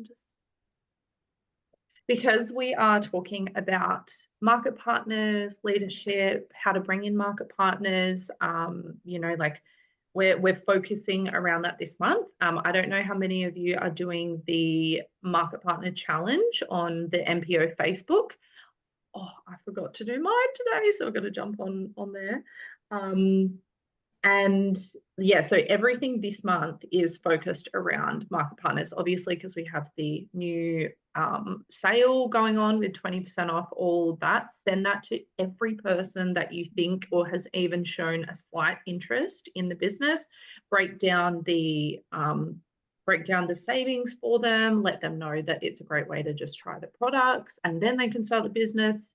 just because we are talking about market partners, leadership, how to bring in market partners, like we're focusing around that this month. I don't know how many of you are doing the Market Partner Challenge on the MPO Facebook. Oh, I forgot to do mine today, so I've got to jump on there. And yeah, so everything this month is focused around market partners, obviously, because we have the new sale going on with 20% off all that. Send that to every person that you think or has even shown a slight interest in the business. Break down the savings for them, let them know that it's a great way to just try the products, and then they can start the business.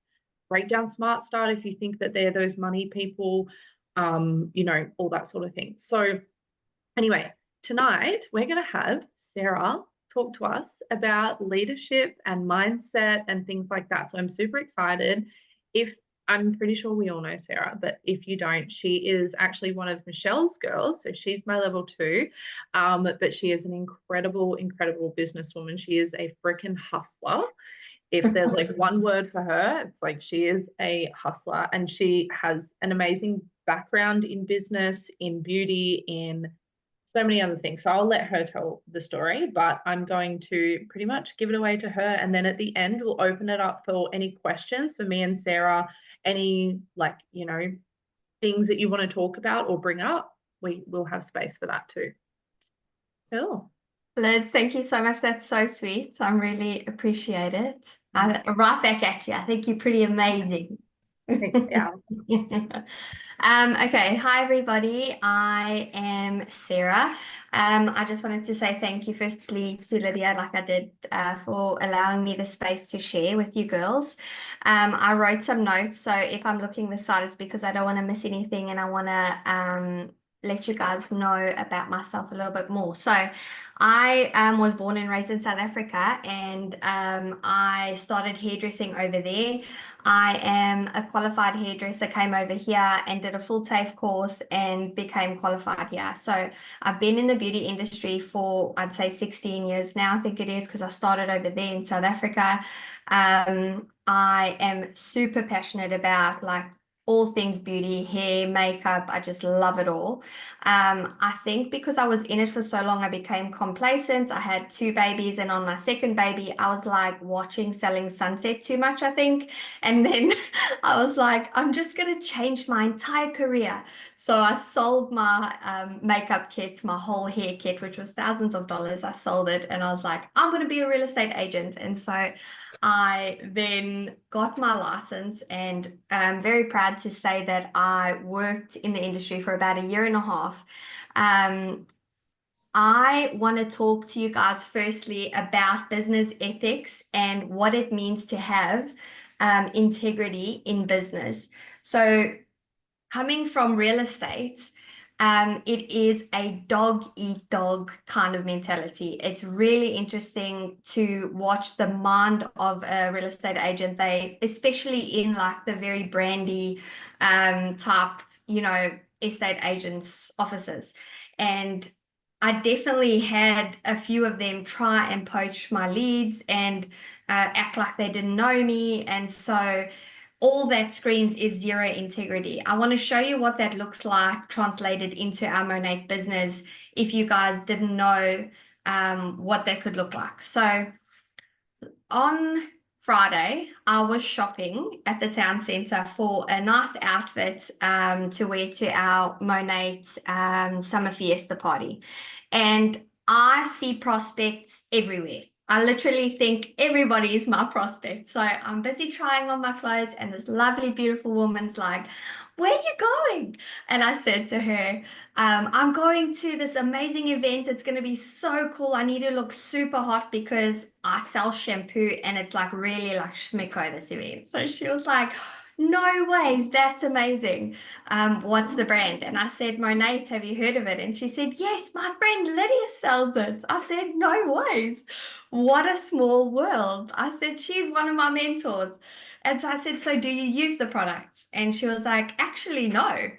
Break down Smart Start if you think that they're those money people. All that sort of thing. So anyway, tonight we're going to have Sarah talk to us about leadership and mindset and things like that. So I'm super excited. I'm pretty sure we all know Sarah, but if you don't, she is actually one of Michelle's girls. So she's my level 2, but she is an incredible, incredible businesswoman. She is a freaking hustler. If there's like one word for her, it's like she is a hustler, and she has an amazing background in business, in beauty, in so many other things. So I'll let her tell the story, but I'm going to pretty much give it away to her. And then at the end, we'll open it up for any questions for me and Sarah, any things that you want to talk about or bring up. We will have space for that too. Cool. Liz, thank you so much. That's so sweet. I really appreciate it. Right back at you. I think you're pretty amazing. Yeah. Okay. Hi, everybody. I am Sarah. I just wanted to say thank you firstly to Lydia, like I did, for allowing me the space to share with you girls. I wrote some notes, so if I'm looking this side, it's because I don't want to miss anything and I want to let you guys know about myself a little bit more. So I was born and raised in South Africa, and I started hairdressing over there. I am a qualified hairdresser, came over here and did a full TAFE course and became qualified here. So I've been in the beauty industry for, I'd say, 16 years now, I think it is, because I started over there in South Africa. I am super passionate about like all things beauty, hair, makeup. I just love it all. I think because I was in it for so long, I became complacent. I had 2 babies, and on my second baby, I was like watching Selling Sunset too much, I think. And then I was like, I'm just going to change my entire career. So I sold my makeup kit, my whole hair kit, which was thousands of dollars. I sold it, and I was like, I'm going to be a real estate agent. And so I then got my license, and I'm very proud to say that I worked in the industry for about 1.5 years. I want to talk to you guys firstly about business ethics and what it means to have integrity in business. So coming from real estate, it is a dog eat dog kind of mentality. It's really interesting to watch the mind of a real estate agent. They, especially in like the very brandy type, estate agents' offices. And I definitely had a few of them try and poach my leads and act like they didn't know me. And so all that screams is zero integrity. I want to show you what that looks like translated into our Monat business if you guys didn't know what that could look like. So on Friday, I was shopping at the town centre for a nice outfit to wear to our Monat summer fiesta party. And I see prospects everywhere. I literally think everybody is my prospect. So I'm busy trying on my clothes, and this lovely, beautiful woman's like, where are you going? And I said to her, I'm going to this amazing event. It's going to be so cool. I need to look super hot because I sell shampoo and it's like really like schmicko, this event. So she was like, no ways, that's amazing. What's the brand? And I said, Monat, have you heard of it? And she said, yes, my friend Lydia sells it. I said, no ways. What a small world. I said, she's one of my mentors. And so I said, so do you use the products? And she was like, actually, no.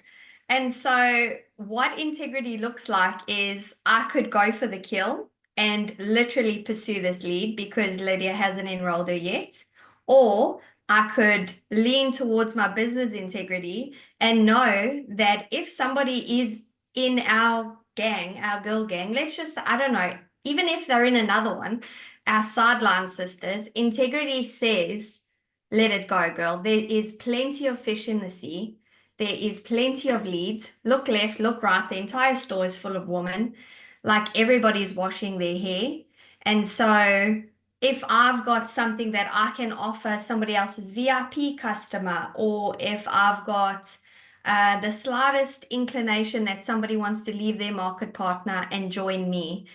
And so what integrity looks like is I could go for the kill and literally pursue this lead because Lydia hasn't enrolled her yet. Or I could lean towards my business integrity and know that if somebody is in our gang, our girl gang, let's just, I don't know, even if they're in another one, our sideline sisters, integrity says, let it go, girl. There is plenty of fish in the sea. There is plenty of leads. Look left, look right. The entire store is full of women. Like everybody's washing their hair. And so if I've got something that I can offer somebody else's VIP customer, or if I've got the slightest inclination that somebody wants to leave their market partner and join me,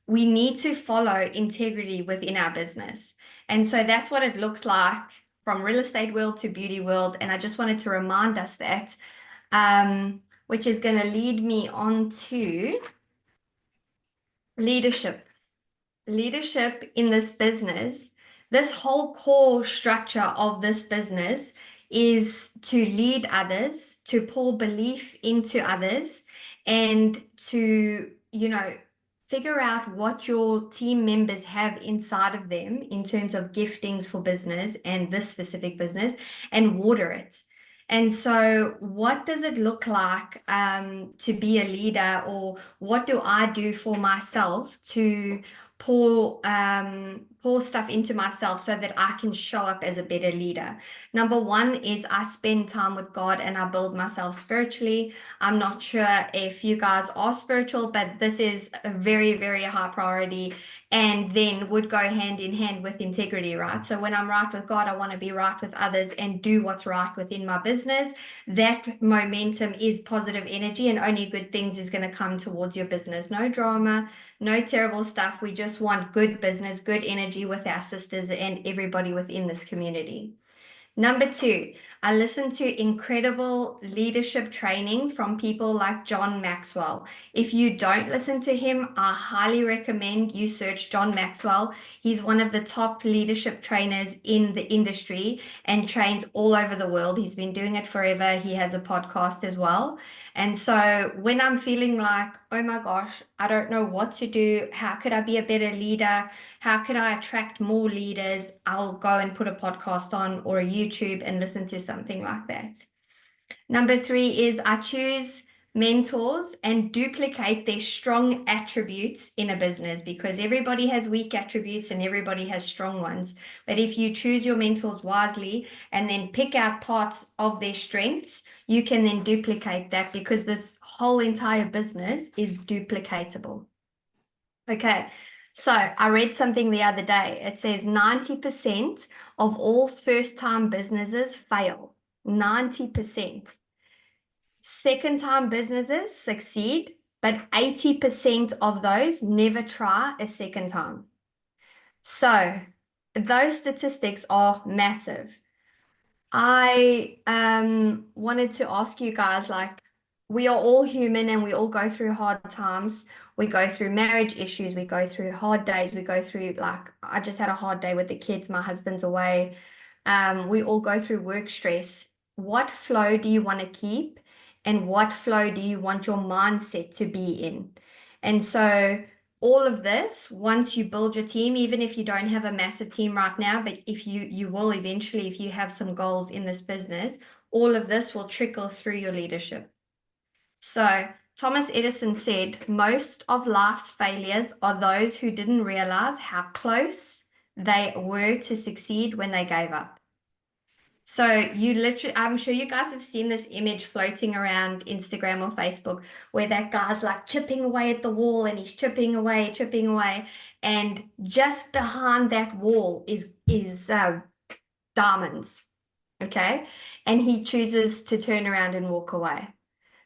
we need to follow integrity within our business. And so that's what it looks like from real estate world to beauty world. And I just wanted to remind us that, which is going to lead me on to leadership. Leadership in this business, this whole core structure of this business is to lead others, to pour belief into others, and to, figure out what your team members have inside of them in terms of giftings for business and this specific business, and water it. And so what does it look like to be a leader, or what do I do for myself to pour stuff into myself so that I can show up as a better leader? Number one is I spend time with God and I build myself spiritually. I'm not sure if you guys are spiritual, but this is a very, very high priority, and then would go hand in hand with integrity, right? So when I'm right with God, I want to be right with others and do what's right within my business. That momentum is positive energy, and only good things is going to come towards your business. No drama, no terrible stuff. We just want good business, good energy with our sisters and everybody within this community. Number two, I listen to incredible leadership training from people like John Maxwell. If you don't listen to him, I highly recommend you search John Maxwell. He's one of the top leadership trainers in the industry and trains all over the world. He's been doing it forever. He has a podcast as well. And so when I'm feeling like, oh my gosh, I don't know what to do, how could I be a better leader? How can I attract more leaders? I'll go and put a podcast on or a YouTube and listen to something like that. Number three is I choose mentors and duplicate their strong attributes in a business, because everybody has weak attributes and everybody has strong ones. But if you choose your mentors wisely and then pick out parts of their strengths, you can then duplicate that, because this whole entire business is duplicatable. Okay. So I read something the other day. It says 90% of all first-time businesses fail. 90%. Second-time businesses succeed, but 80% of those never try a second time. So those statistics are massive. I wanted to ask you guys, like, we are all human and we all go through hard times. We go through marriage issues, we go through hard days, we go through, like, I just had a hard day with the kids, my husband's away. We all go through work stress. What flow do you want to keep, and what flow do you want your mindset to be in? And so all of this, once you build your team, even if you don't have a massive team right now, but if you will eventually, if you have some goals in this business, all of this will trickle through your leadership. So Thomas Edison said, most of life's failures are those who didn't realize how close they were to succeed when they gave up. So you literally, I'm sure you guys have seen this image floating around Instagram or Facebook where that guy's like chipping away at the wall, and he's chipping away. And just behind that wall is diamonds. Okay. And he chooses to turn around and walk away.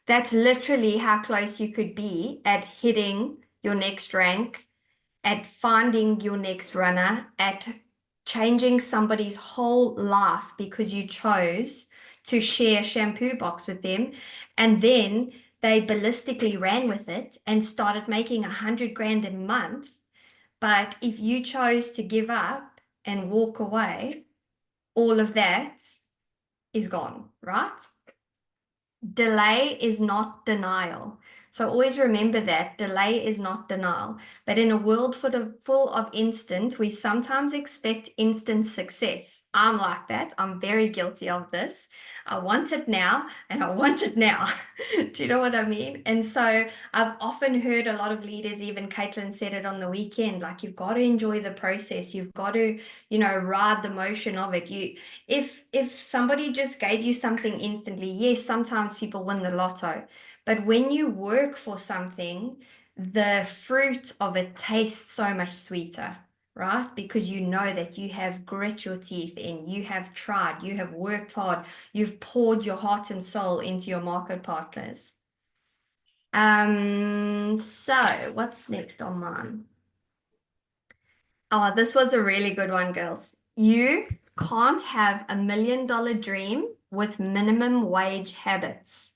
That's literally how close you could be at hitting your next rank, at finding your next runner, at changing somebody's whole life because you chose to share a shampoo box with them, and then they ballistically ran with it and started making 100 grand a month. But if you chose to give up and walk away, all of that is gone, right? Delay is not denial. So always remember that delay is not denial. But in a world full of instant, we sometimes expect instant success. I'm like that. I'm very guilty of this. I want it now and I want it now. Do you know what I mean? And so I've often heard a lot of leaders, even Caitlin said it on the weekend, like you've got to enjoy the process. You've got to, ride the motion of it. If somebody just gave you something instantly, yes, sometimes people win the lotto. But when you work for something, the fruit of it tastes so much sweeter, right? Because you know that you have grit your teeth in, you have tried, you have worked hard, you've poured your heart and soul into your market partners. So what's next on mine? Oh, this was a really good one, girls. You can't have $1 million dream with minimum wage habits.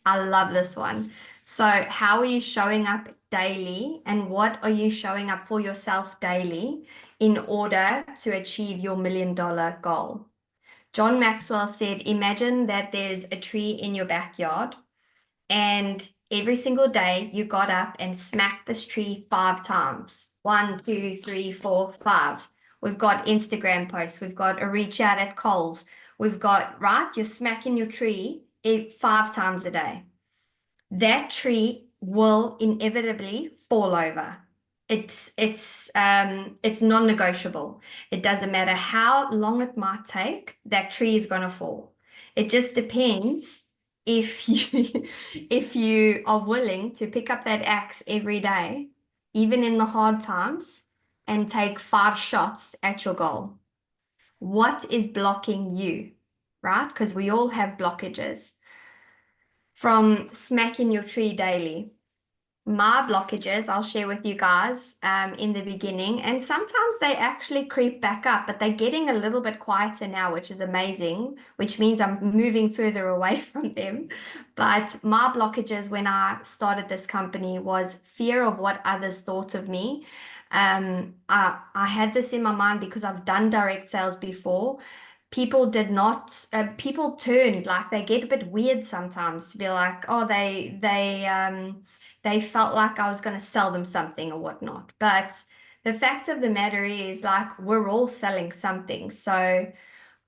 I love this one. So, how are you showing up daily, and what are you showing up for yourself daily in order to achieve your $1 million goal? John Maxwell said, imagine that there's a tree in your backyard, and every single day you got up and smacked this tree 5 times. 1, 2, 3, 4, 5. We've got Instagram posts. We've got a reach out at Coles. We've got, right? You're smacking your tree 5 times a day. That tree will inevitably fall over. It's non-negotiable. It doesn't matter how long it might take, that tree is going to fall. It just depends if you if you are willing to pick up that axe every day, even in the hard times, and take 5 shots at your goal. What is blocking you, right? Because we all have blockages from smacking your tree daily. My blockages, I'll share with you guys in the beginning, and sometimes they actually creep back up, but they're getting a little bit quieter now, which is amazing, which means I'm moving further away from them. But my blockages when I started this company was fear of what others thought of me. I had this in my mind because I've done direct sales before. People did not, people turned, like they get a bit weird sometimes to be like, oh, they felt like I was going to sell them something or whatnot. But the fact of the matter is, like, we're all selling something. So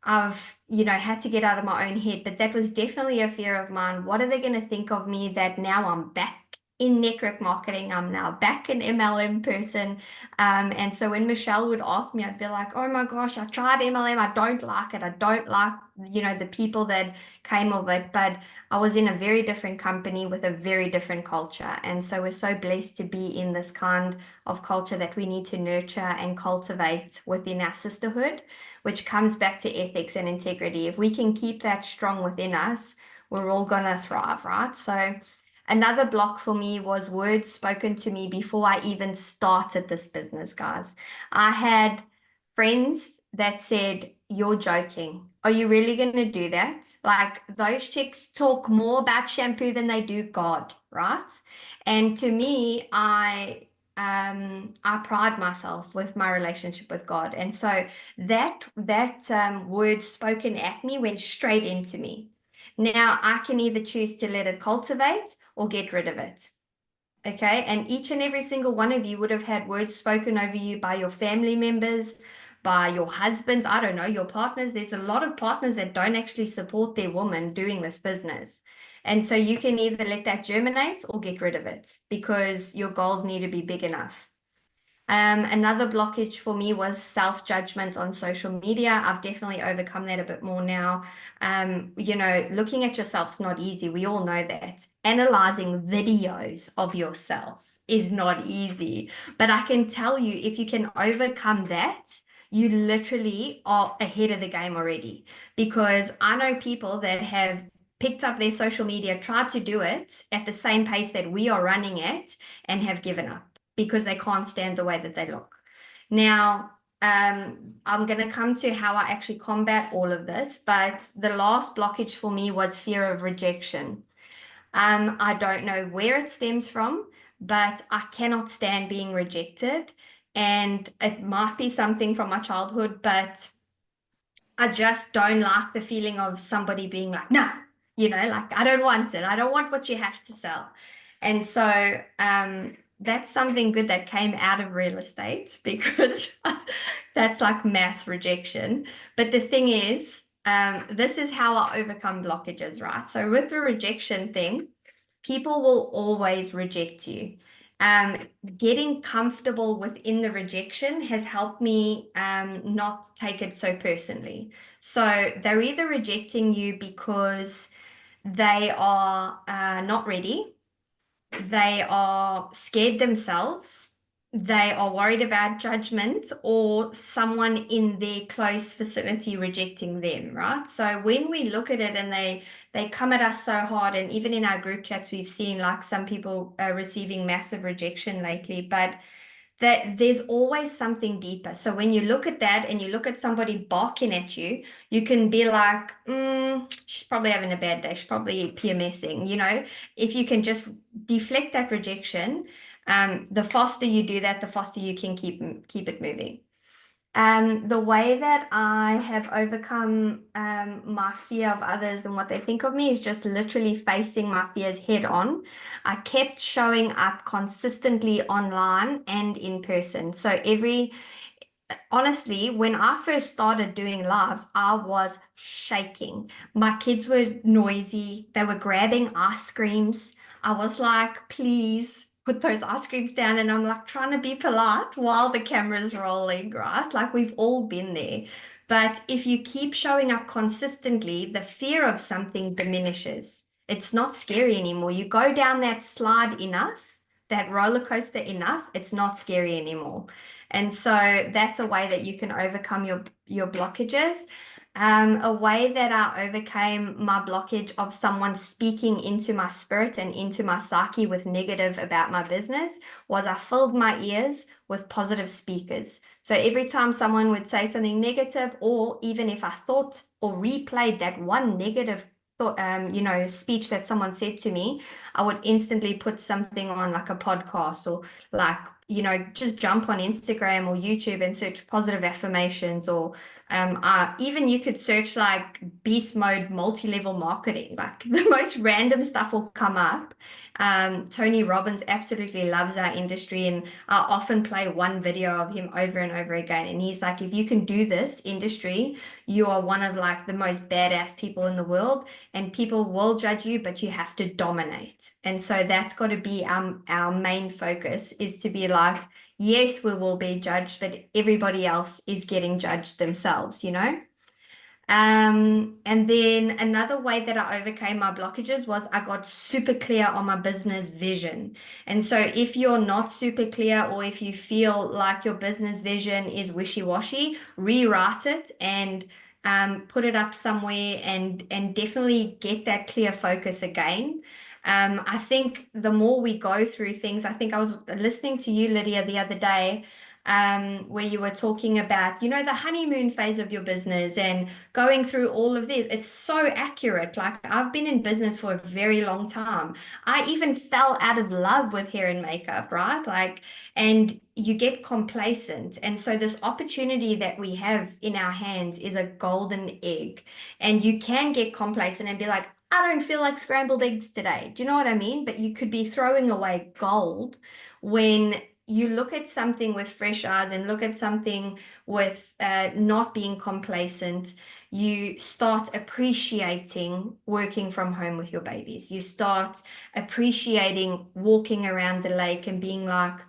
I've, had to get out of my own head. But that was definitely a fear of mine. What are they going to think of me that now I'm back in network marketing? I'm now back an MLM person. And so when Michelle would ask me, I'd be like, oh my gosh, I tried MLM. I don't like it. I don't like, the people that came of it. But I was in a very different company with a very different culture. And so we're so blessed to be in this kind of culture that we need to nurture and cultivate within our sisterhood, which comes back to ethics and integrity. If we can keep that strong within us, we're all going to thrive, right? So another block for me was words spoken to me before I even started this business, guys. I had friends that said, you're joking. Are you really going to do that? Like, those chicks talk more about shampoo than they do God, right? And to me, I pride myself with my relationship with God. And so that word spoken at me went straight into me. Now I can either choose to let it cultivate or get rid of it. Okay. And each and every single one of you would have had words spoken over you by your family members, by your husbands, I don't know, your partners. There's a lot of partners that don't actually support their woman doing this business. And so you can either let that germinate or get rid of it because your goals need to be big enough. Another blockage for me was self-judgment on social media. I've definitely overcome that a bit more now. Looking at yourself's not easy. We all know that. Analyzing videos of yourself is not easy. But I can tell you, if you can overcome that, you literally are ahead of the game already. Because I know people that have picked up their social media, tried to do it at the same pace that we are running at, and have given up because they can't stand the way that they look. Now, I'm going to come to how I actually combat all of this, but the last blockage for me was fear of rejection. I don't know where it stems from, but I cannot stand being rejected. And it might be something from my childhood, but I just don't like the feeling of somebody being like, no, like, I don't want it. I don't want what you have to sell. And so that's something good that came out of real estate because that's like mass rejection. But the thing is, this is how I overcome blockages, right? So with the rejection thing, people will always reject you. Getting comfortable within the rejection has helped me not take it so personally. So they're either rejecting you because they are not ready, they are scared themselves, they are worried about judgment, or someone in their close vicinity rejecting them, right? So when we look at it and they come at us so hard, and even in our group chats, we've seen like some people receiving massive rejection lately, but that there's always something deeper. So when you look at that and you look at somebody barking at you, you can be like, she's probably having a bad day. She's probably PMSing, you know. If you can just deflect that rejection, the faster you do that, the faster you can keep it moving. The way that I have overcome my fear of others and what they think of me is just literally facing my fears head on. I kept showing up consistently online and in person. So honestly, when I first started doing lives, I was shaking. My kids were noisy. They were grabbing ice creams. I was like, please put those ice creams down. And I'm like trying to be polite while the camera's rolling, right? Like we've all been there. But if you keep showing up consistently, the fear of something diminishes. It's not scary anymore. You go down that slide enough, that roller coaster enough, it's not scary anymore. And so that's a way that you can overcome your blockages. A way that I overcame my blockage of someone speaking into my spirit and into my psyche with negative about my business was I filled my ears with positive speakers. So every time someone would say something negative, or even if I thought or replayed that one negative thought, speech that someone said to me, I would instantly put something on like a podcast or like, just jump on Instagram or YouTube and search positive affirmations, or even you could search like beast mode multi-level marketing, like the most random stuff will come up. Tony Robbins absolutely loves our industry, and I often play one video of him over and over again. And he's like, if you can do this industry, you are one of like the most badass people in the world, and people will judge you, but you have to dominate. And so that's got to be our main focus, is to be like, yes, we will be judged, but everybody else is getting judged themselves, you know? And then another way that I overcame my blockages was I got super clear on my business vision. And so if you're not super clear, or if you feel like your business vision is wishy-washy, rewrite it and put it up somewhere, and definitely get that clear focus again. I think the more we go through things, I think I was listening to you, Lydia, the other day, where you were talking about, the honeymoon phase of your business and going through all of this. It's so accurate. Like I've been in business for a very long time. I even fell out of love with hair and makeup, right? Like, and you get complacent. And so this opportunity that we have in our hands is a golden egg. And you can get complacent and be like, I don't feel like scrambled eggs today. Do you know what I mean? But you could be throwing away gold when you look at something with fresh eyes and look at something with not being complacent. You start appreciating working from home with your babies. You start appreciating walking around the lake and being like,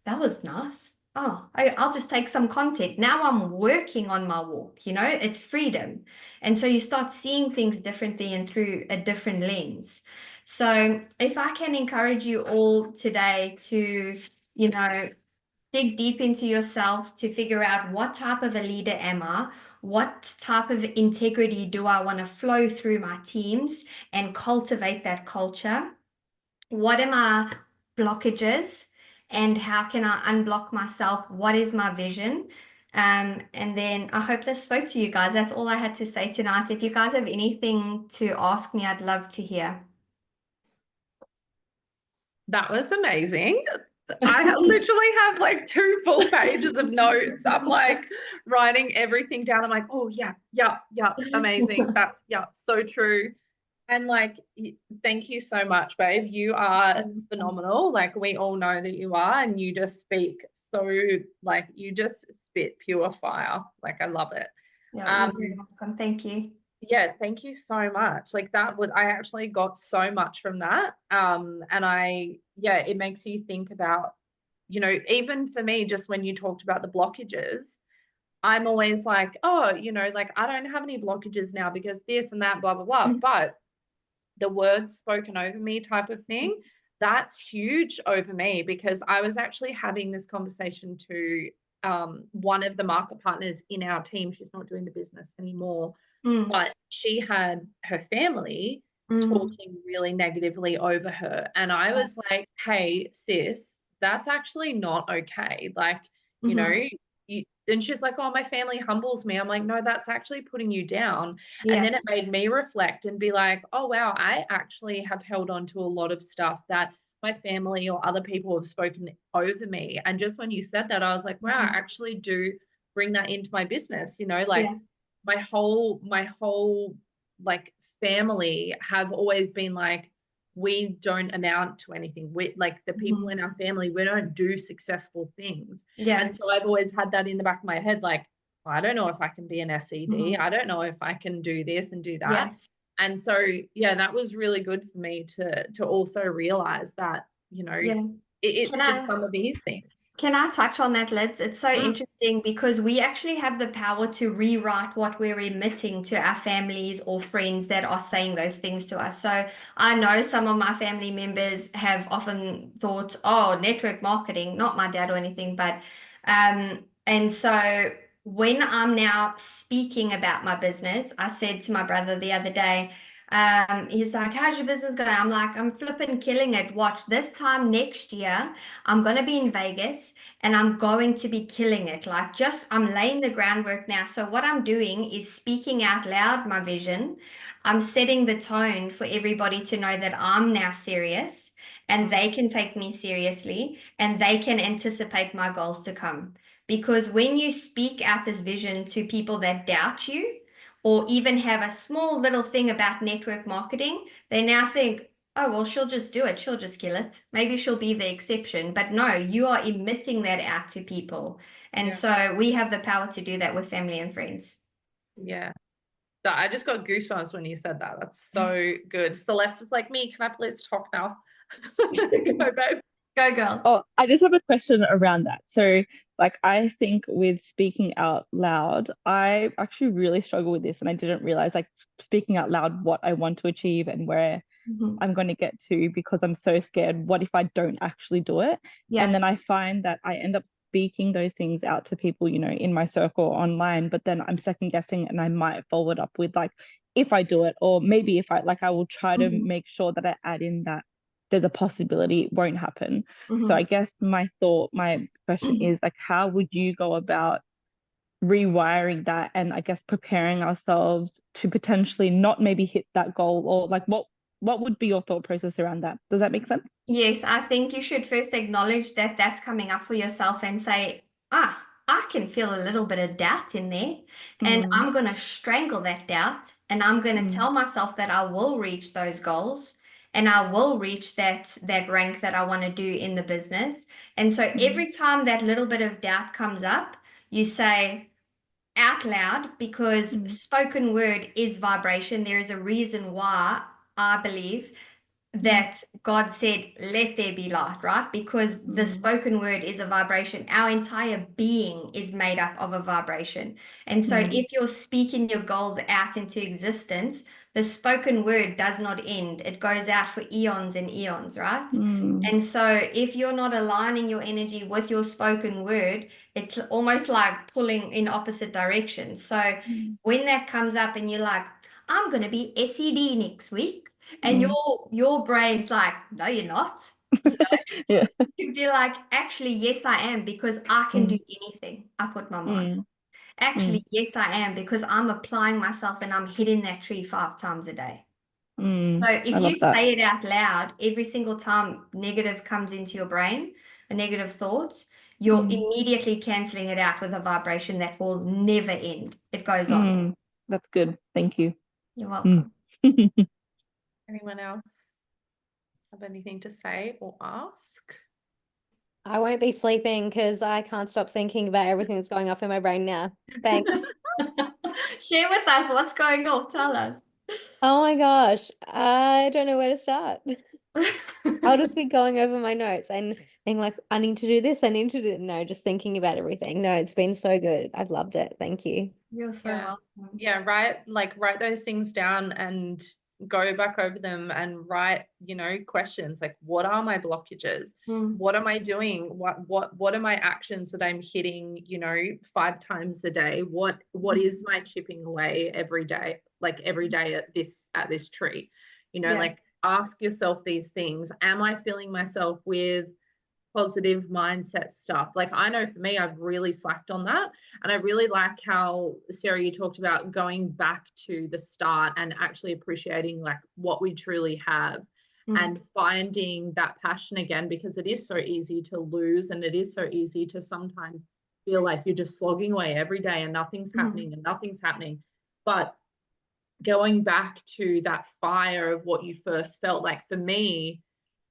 that was nice. Oh, I'll just take some content. Now I'm working on my walk, it's freedom. And so you start seeing things differently and through a different lens. So if I can encourage you all today to, dig deep into yourself to figure out, what type of a leader am I? What type of integrity do I want to flow through my teams and cultivate that culture? What are my blockages, and how can I unblock myself? What is my vision? And then I hope this spoke to you guys. That's all I had to say tonight. If you guys have anything to ask me, I'd love to hear. That was amazing. I literally have like 2 full pages of notes. I'm like writing everything down. I'm like, oh yeah, amazing. That's so true. And like, thank you so much, babe. You are phenomenal. Like, we all know that you are, and you just speak so, like, you just spit pure fire. Like, I love it. Yeah, you're Um, very welcome. Thank you. yeah, thank you so much. Like, I actually got so much from that. And yeah, it makes you think about, even for me, just when you talked about the blockages, I'm always like, oh, like, I don't have any blockages now because this and that, blah, blah, blah. But the words spoken over me type of thing, that's huge over me, because I was actually having this conversation to one of the market partners in our team. She's not doing the business anymore, Mm, but she had her family mm, talking really negatively over her. And I yeah. was like, hey, sis, that's actually not okay. Like, you know, Mhm. and she's like, oh, my family humbles me. I'm like, no, that's actually putting you down. And Yeah. then it made me reflect and be like, oh, wow, I actually have held on to a lot of stuff that my family or other people have spoken over me. And just when you said that, I was like, wow, I Mhm. actually do bring that into my business, like Yeah. my whole like family have always been like, we don't amount to anything. We, like, the people Mhm. in our family, we don't do successful things. Yeah. And so I've always had that in the back of my head, like, I don't know if I can be an SED. Mhm. I don't know if I can do this and do that. Yeah. And so, yeah, that was really good for me to also realize that, Yeah. Can it's just I some of these things. can I touch on that, Liz? It's so Mm, interesting because we actually have the power to rewrite what we're emitting to our families or friends that are saying those things to us. So I know some of my family members have often thought, oh, network marketing, not my dad or anything, but and so when I'm now speaking about my business, I said to my brother the other day, he's like, how's your business going? I'm like, I'm flipping killing it. Watch this time next year. I'm going to be in Vegas and I'm going to be killing it. Like, just I'm laying the groundwork now. So, what I'm doing is speaking out loud my vision. I'm setting the tone for everybody to know that I'm now serious and mm, they can take me seriously and they can anticipate my goals to come. Because when you speak out this vision to people that doubt you, or even have a small little thing about network marketing, they now think, oh, well, she'll just do it. She'll just kill it. Maybe she'll be the exception. But no, you are emitting that out to people. And yeah, so we have the power to do that with family and friends. yeah. That I just got goosebumps when you said that. That's so good. Celeste is like, me, can I please talk now? Go, babe. Go, girl. Oh, I just have a question around that. So, like, I think with speaking out loud, I actually really struggle with this, and I didn't realize, like, speaking out loud what I want to achieve and where Mhm. I'm going to get to, because I'm so scared. What if I don't actually do it? And Yeah. then I find that I end up speaking those things out to people, in my circle or online, but then I'm second guessing and I might follow it up with, like, if I do it, or maybe if I will try to Mhm. make sure that I add in that there's a possibility it won't happen. So I Mhm. guess my question is, like, how would you go about rewiring that, and I guess preparing ourselves to potentially not maybe hit that goal, or like what would be your thought process around that? Does that make sense? Yes, I think you should first acknowledge that that's coming up for yourself and say, ah, I can feel a little bit of doubt in there, and Mm, I'm going to strangle that doubt, and I'm going to mm, tell myself that I will reach those goals and I will reach that rank that I want to do in the business. And so mm, every time that little bit of doubt comes up, you say out loud, because mm, spoken word is vibration. There is a reason why I believe mm, that God said, let there be light, right? Because the mm, spoken word is a vibration. Our entire being is made up of a vibration. And so mm, if you're speaking your goals out into existence, the spoken word does not end. It goes out for eons and eons, right? mm, And so if you're not aligning your energy with your spoken word, it's almost like pulling in opposite directions. So mm, when that comes up and you're like, I'm going to be SED next week, and mm. your brain's like, no, you're not. You know, Yeah. you'd be like, actually, yes, I am, because I can do Mm, anything I put my mind. mm, mm, Actually, yes, I am, because I'm applying myself and I'm hitting that tree 5 times a day. So I if love you that. say it out loud, every single time negative comes into your brain, a negative thought, you're Mm, immediately canceling it out with a vibration that will never end. It goes on. mm. That's good. Thank you. You're Mm. welcome. Anyone else have anything to say or ask? I won't be sleeping because I can't stop thinking about everything that's going off in my brain now. Thanks. Share with us what's going on. Tell us. Oh my gosh, I don't know where to start. I'll just be going over my notes and being like, I need to do this, I need to do no, just thinking about everything. No, it's been so good. I've loved it. Thank you. You're so Yeah. welcome. Yeah, write those things down and go back over them and write, questions like, what are my blockages? Mm. What am I doing? What are my actions that I'm hitting, 5 times a day? What is my chipping away every day, like every day at this tree? Yeah. Like ask yourself these things. Am I filling myself with positive mindset stuff? Like, I know for me, I've really slacked on that. And I really like how, Sarah, you talked about going back to the start and actually appreciating like what we truly have and finding that passion again, because it is so easy to lose, and it is so easy to sometimes feel like you're just slogging away every day and nothing's happening and nothing's happening. But going back to that fire of what you first felt like, for me,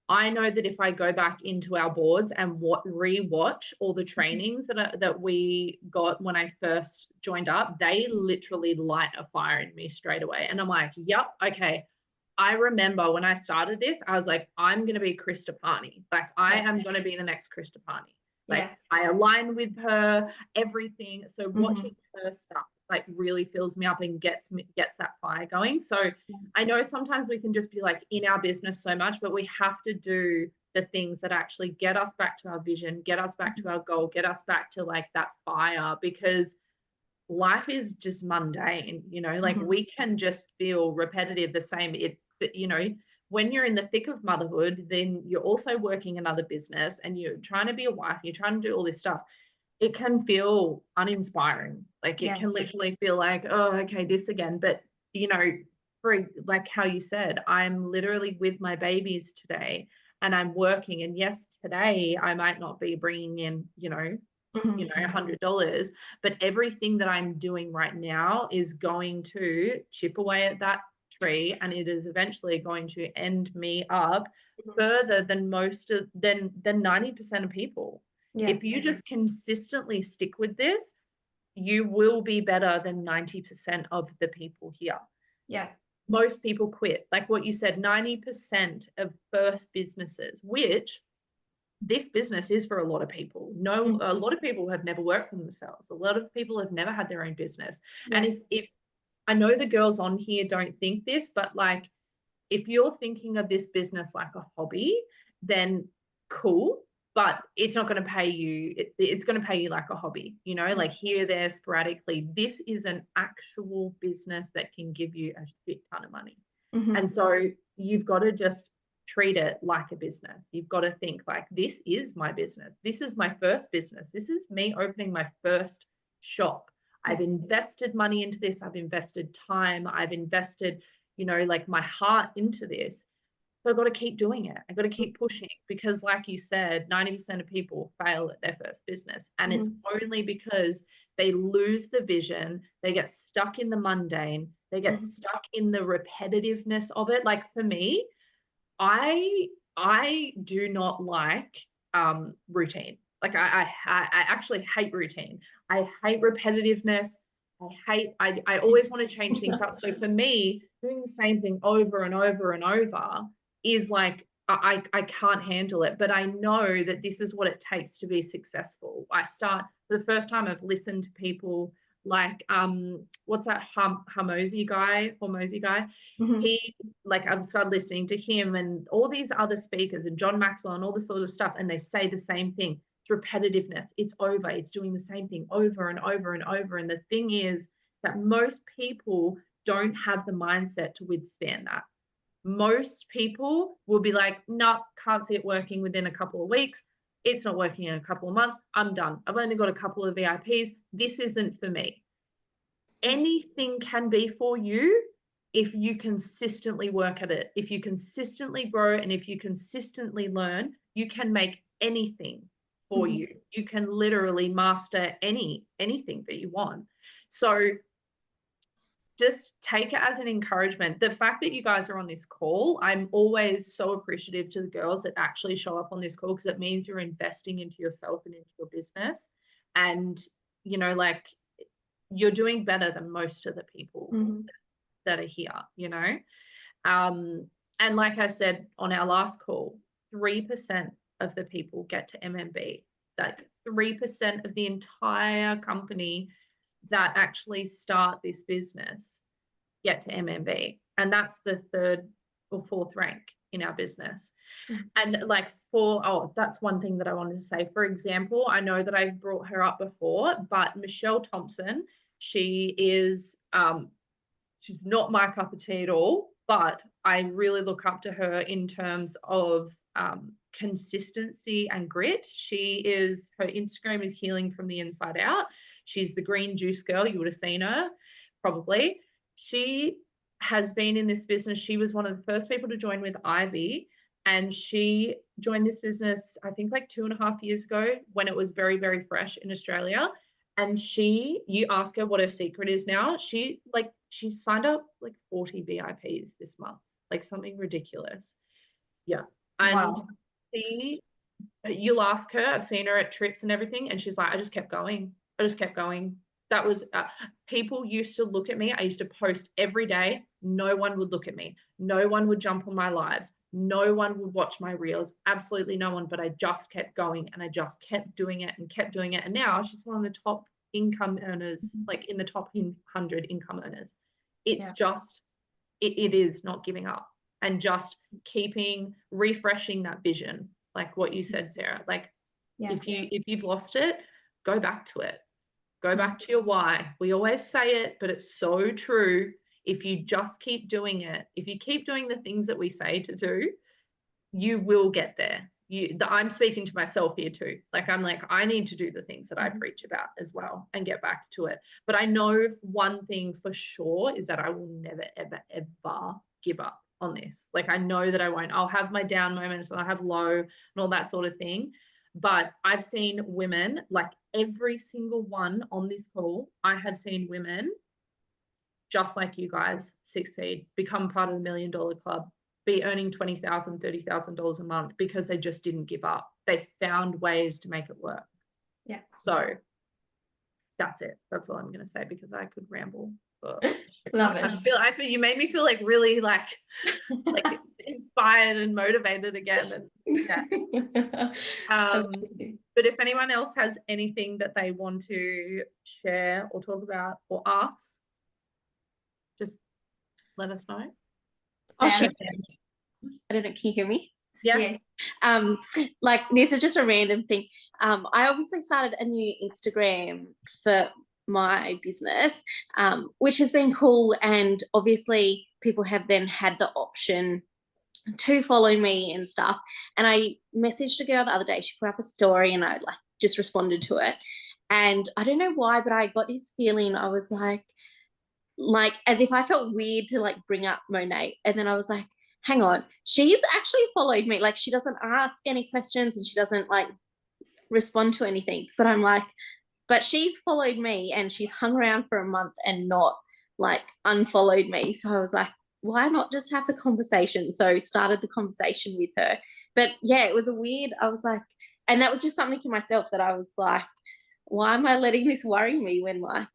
I know that if I go back into our boards and re-watch all the trainings that we got when I first joined up, they literally light a fire in me straight away. And I'm like, yep, okay. I remember when I started this, I was like, I'm going to be Chris Tapani. Like, I am going to be the next Chris Tapani. Like, I align with her, everything. So watching her stuff like really fills me up and gets that fire going. So I know sometimes we can just be like in our business so much, but we have to do the things that actually get us back to our vision, get us back to our goal, get us back to like that fire, because life is just mundane, like we can just feel repetitive, the same. When you're in the thick of motherhood, then you're also working another business and you're trying to be a wife, you're trying to do all this stuff. It can feel uninspiring. Like it can literally feel like, oh, okay, this again. But, for like how you said, I'm literally with my babies today and I'm working. And yes, today I might not be bringing in, $100, but everything that I'm doing right now is going to chip away at that tree, and it is eventually going to end me up further than 90% of people. If you just consistently stick with this, you will be better than 90% of the people here. Yeah. Most people quit. Like what you said, 90% of first businesses, which this business is for a lot of people. A lot of people have never worked for themselves. A lot of people have never had their own business. And if I know the girls on here don't think this, but like, if you're thinking of this business like a hobby, then cool, but it's not going to pay you. It's going to pay you like a hobby, like here, there, sporadically. This is an actual business that can give you a shit ton of money. And so you've got to just treat it like a business. You've got to think like, this is my business. This is my first business. This is me opening my first shop. I've invested money into this. I've invested time. I've invested, like my heart into this. So I've got to keep doing it. I've got to keep pushing, because like you said, 90% of people fail at their first business. And it's only because they lose the vision. They get stuck in the mundane. They get stuck in the repetitiveness of it. Like for me, I do not like routine. Like I actually hate routine. I hate repetitiveness. I always want to change things up. So for me, doing the same thing over and over and over is like, I can't handle it. But I know that this is what it takes to be successful. For the first time, I've listened to people like what's that Hormozi guy. He, like, I've started listening to him and all these other speakers and John Maxwell and all this sort of stuff, and they say the same thing. It's repetitiveness. It's doing the same thing over and over and over. And the thing is that most people don't have the mindset to withstand that. Most people will be like, no, can't see it working within a couple of weeks. It's not working in a couple of months. I'm done. I've only got a couple of VIPs. This isn't for me. Anything can be for you if you consistently work at it. If you consistently grow and if you consistently learn, you can make anything for you. You can literally master anything that you want. So just take it as an encouragement. The fact that you guys are on this call, I'm always so appreciative to the girls that actually show up on this call, because it means you're investing into yourself and into your business. And, you know, like, you're doing better than most of the people that are here, you know. And like I said on our last call, 3% of the people get to MMB. Like 3% of the entire company that actually start this business get to MMB. And that's the 3rd or 4th rank in our business. And like that's one thing that I wanted to say. For example, I know that I've brought her up before, but Michelle Thompson, she is, she's not my cup of tea at all, but I really look up to her in terms of consistency and grit. Her Instagram is Healing from the Inside Out. She's the green juice girl. You would have seen her probably. She has been in this business. She was one of the first people to join with Ivy, and she joined this business, I think, like 2.5 years ago, when it was very, very fresh in Australia. And you ask her what her secret is now. She signed up like 40 VIPs this month, like something ridiculous. Yeah. And Wow. you'll ask her, I've seen her at trips and everything, and she's like, I just kept going. That was, people used to look at me. I used to post every day. No one would look at me. No one would jump on my lives. No one would watch my reels. Absolutely no one. But I just kept going, and I just kept doing it and kept doing it. And now she's one of the top income earners, like in the top 100 income earners. It's just, it is not giving up and just refreshing that vision. Like what you said, Sarah, like if you've lost it, go back to it. Go back to your why. We always say it, but it's so true. If you just keep doing it, if you keep doing the things that we say to do, you will get there. I'm speaking to myself here too. Like, I'm like, I need to do the things that I preach about as well and get back to it. But I know one thing for sure is that I will never, ever, ever give up on this. Like, I know that I won't. I'll have my down moments and I'll have low and all that sort of thing. But I've seen women, like every single one on this call, I have seen women just like you guys succeed, become part of the $1 Million Club, be earning $20,000, $30,000 a month because they just didn't give up. They found ways to make it work. Yeah. So that's it. That's all I'm going to say, because I could ramble. Love it. I feel you made me feel like really like inspired and motivated again. And yeah. But if anyone else has anything that they want to share or talk about or ask, just let us know. I'll share. I don't know, can you hear me? Yeah. Like, this is just a random thing. I obviously started a new Instagram for my business, which has been cool, and obviously people have then had the option to follow me and stuff. And I messaged a girl the other day. She put up a story and I like just responded to it, and I don't know why, but I got this feeling. I was like as if I felt weird to like bring up Monet, and then I was like, hang on, she's actually followed me. Like, she doesn't ask any questions and she doesn't like respond to anything, but I'm like, but she's followed me and she's hung around for a month and not like unfollowed me. So I was like, why not just have the conversation? So started the conversation with her. But yeah, it was I was like, and that was just something to myself that I was like, why am I letting this worry me when like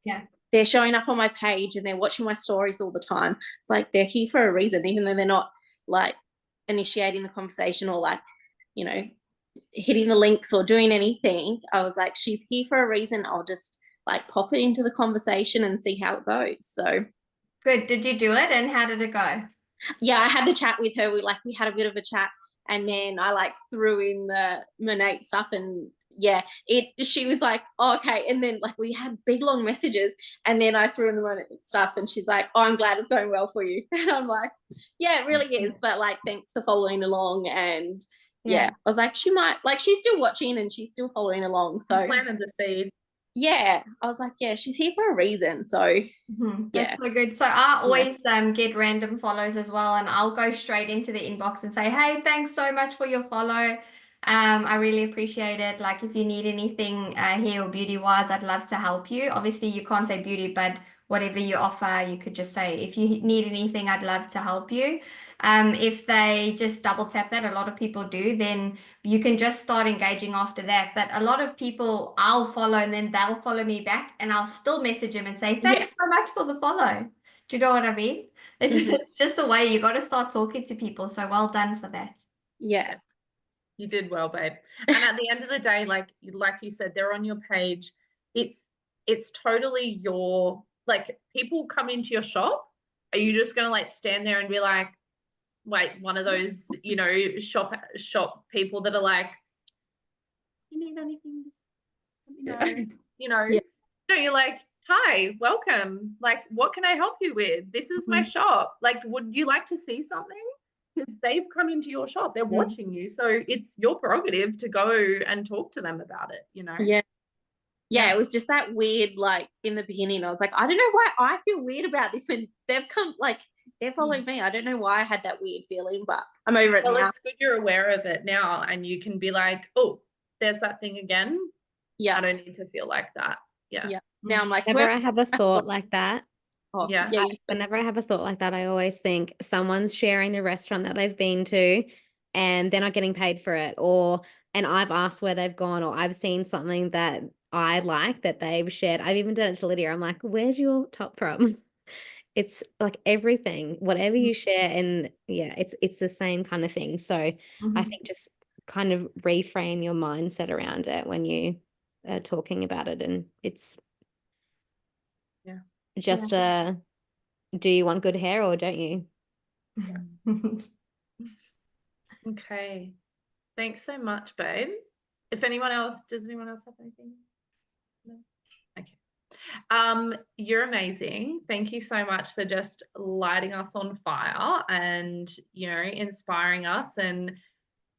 they're showing up on my page and they're watching my stories all the time? It's like, they're here for a reason, even though they're not like initiating the conversation or like, you know, hitting the links or doing anything. I was like, she's here for a reason. I'll just like pop it into the conversation and see how it goes. So good. Did you do it, and how did it go? Yeah, I had the chat with her. We had a bit of a chat, and then I like threw in the Monet stuff, and yeah, she was like, oh, okay. And then like we had big long messages, and then I threw in the Monet stuff, and she's like, oh, I'm glad it's going well for you. And I'm like, yeah, it really is. But like, thanks for following along. And yeah, I was like, she might, like, she's still watching and she's still following along. So planted the seed. Yeah, I was like, yeah, she's here for a reason. So that's so good. So I always get random follows as well, and I'll go straight into the inbox and say, hey, thanks so much for your follow. I really appreciate it. Like if you need anything hair or beauty wise, I'd love to help you. Obviously, you can't say beauty, but whatever you offer, you could just say, if you need anything, I'd love to help you. If they just double tap that, a lot of people do, then you can just start engaging after that. But a lot of people I'll follow and then they'll follow me back and I'll still message them and say, thanks so much for the follow. Do you know what I mean? Mhm. It's just the way you got to start talking to people. So well done for that. Yeah. You did well, babe. And at the end of the day, like you said, they're on your page. It's totally your, like, people come into your shop. Are you just gonna like stand there and be like, wait, one of those, you know, shop people that are like, you need anything, just let me know. You know, Yeah. no, you're like, hi, welcome. Like, what can I help you with? This is my Mhm. shop. Like, would you like to see something? Because they've come into your shop, they're watching you. So it's your prerogative to go and talk to them about it, you know? Yeah. Yeah, Yeah. it was just that weird, like in the beginning, I was like, I don't know why I feel weird about this when they've come, like, they're following me. I don't know why I had that weird feeling, but I'm over it Well, now. it's good you're aware of it now and you can be like, oh, there's that thing again. Yeah. I don't need to feel like that. Yeah. Yeah. Now I'm like, Whenever I have a thought like that, oh, Yeah. yeah, whenever I have a thought like that, I always think someone's sharing the restaurant that they've been to and they're not getting paid for it, and I've asked where they've gone, or I've seen something that I like that they've shared. I've even done it to Lydia. I'm like, where's your top from? It's like everything, whatever you share, and yeah, it's the same kind of thing. So I Mhm. think just kind of reframe your mindset around it when you are talking about it, and it's Yeah. just do you want good hair or don't you? Okay. Thanks so much, babe. Does anyone else have anything? No? Okay. You're amazing. Thank you so much for just lighting us on fire and, you know, inspiring us and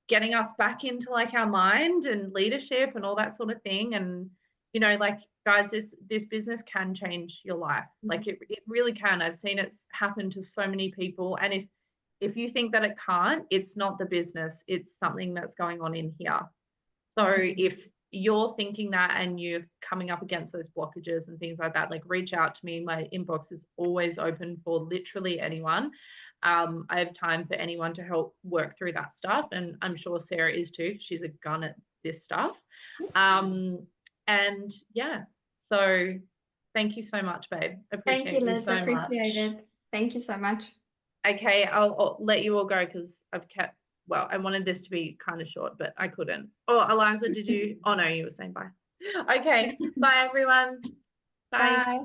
getting us back into like our mind and leadership and all that sort of thing. And, you know, like, guys, this business can change your life. Like it really can. I've seen it happen to so many people. And if you think that it can't, it's not the business, it's something that's going on in here. So if you're thinking that and you're coming up against those blockages and things like that, like, reach out to me. My inbox is always open for literally anyone. I have time for anyone to help work through that stuff, and I'm sure Sarah is too. She's a gun at this stuff. And yeah, so thank you so much, babe. Thank you, Appreciate you Liz. so much. Appreciate it. Thank you so much. Okay, I'll let you all go because I've kept, well, I wanted this to be kind of short, but I couldn't. Oh, Eliza, did you? Oh no, you were saying bye. Okay, bye everyone. Bye. Bye.